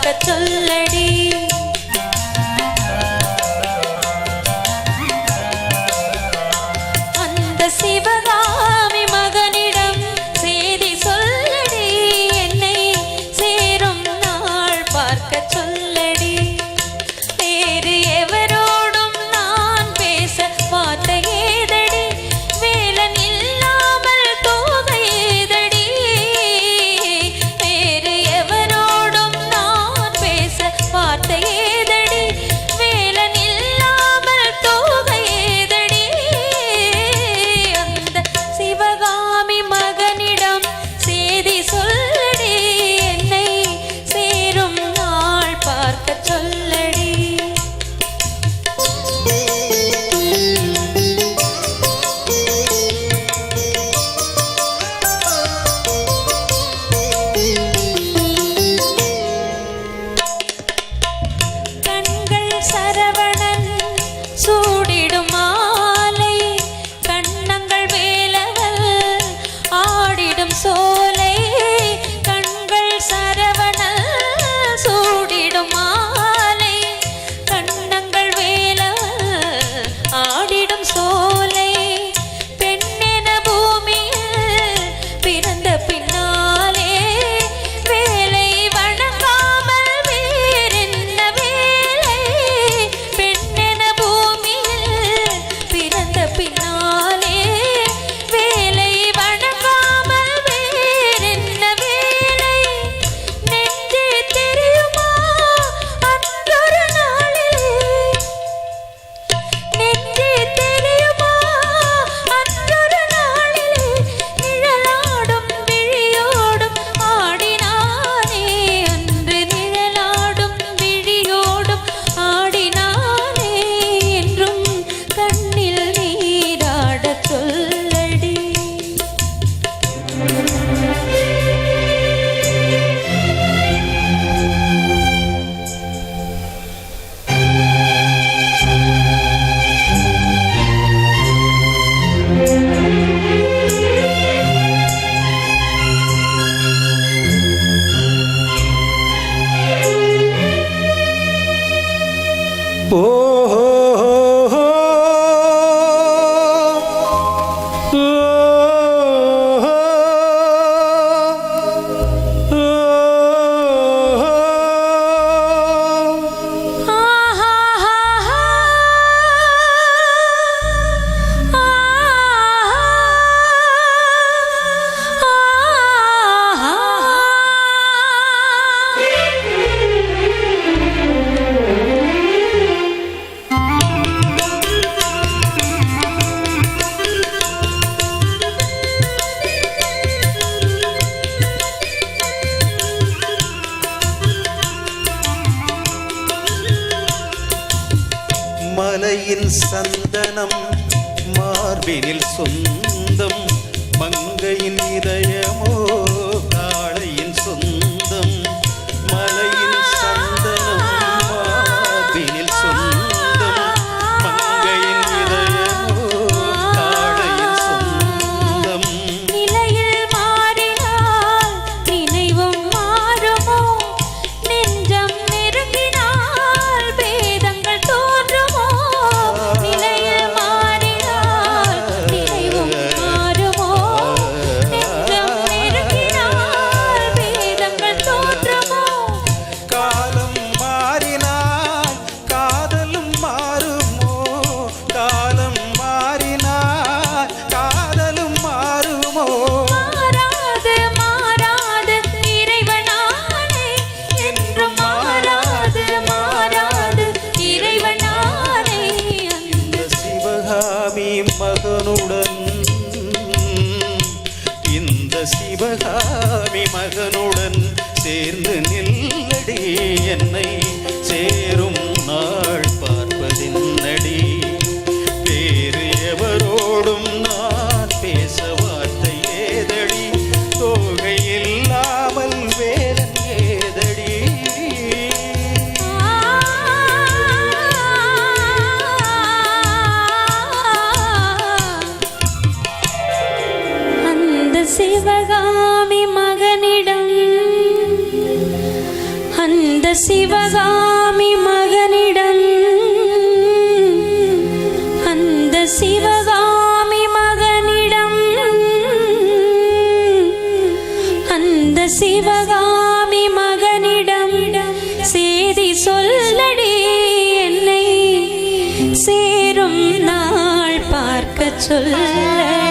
பார்க்க சொல்லடி. அந்த சிவகாமி மகனிடம் செய்தி சொல்லடி, என்னை சேரும் நாள் பார்க்க சொல்லடி. வேறு எவரோடும் நான் பேச வார்த்தை ஏதடி, வேலன் இல்லாமல் தோகை ஏதடி. வேறு எவரோடும் நான் பேச வார்த்தை ஏதடி, வேலன் இல்லாமல் தோகை ஏதடி. அந்த சிவகாமி மகனிடம் செய்தி சொல்லடி, என்னை சேரும் நாள் பார்க்க சொல்லடி. கண்கள் சரவணன் சூடிடும் மாலை, கண்ணங்கள் வேலவல் ஆடிடும் சோலை. கண்கள் சரவணன் சூடிடும் மாலை, கண்ணங்கள் வேலவல் ஆடிடும் சோலை. பெண்ணென பூமியில் பிறந்த பின்னாலே வேலை வணங்காமல் வேறென்ன வேலை. பெண்ணென பூமியில் பிறந்த பின்னாலே வேலை வணங்காமல் வேறென்ன வேலை. நெஞ்சே தெரியுமா அன்றொரு நாளிலே, நெஞ்சே தெரியுமா அன்றொரு நாளிலே, நிழலாடும் விழியோடும் ஆடினானே. அன்று நிழலாடும் விழியோடும் ஆடினானே, என்றும் கண்ணில் நீராடச் சொல்லடி. மலையின் சந்தனம் மார்பினில் சொந்தம், மங்கையின் இதயமோ காளையின் சொந்தம். மலையின் சந்தனம் மார்பினில் சொந்தம், மங்கையின் இதயமோ காளையின் சொந்தம். நிலையில் மாறினால் நினைவும் மாறுமோ, நெஞ்சம் நெருங்கினால் பேதங்கள் தோன்றுமோ. நிலையில் மாறினால் நினைவும் மாறுமோ, நெஞ்சம் நெருங்கினால் சிவகாமி மகனிடம் அந்த சிவகாமி மகனிடம் அந்த சிவகாமி மகனிடம் செய்தி சொல்லடி என்னை சேரும் நாள் பார்க்க சொல்லடி.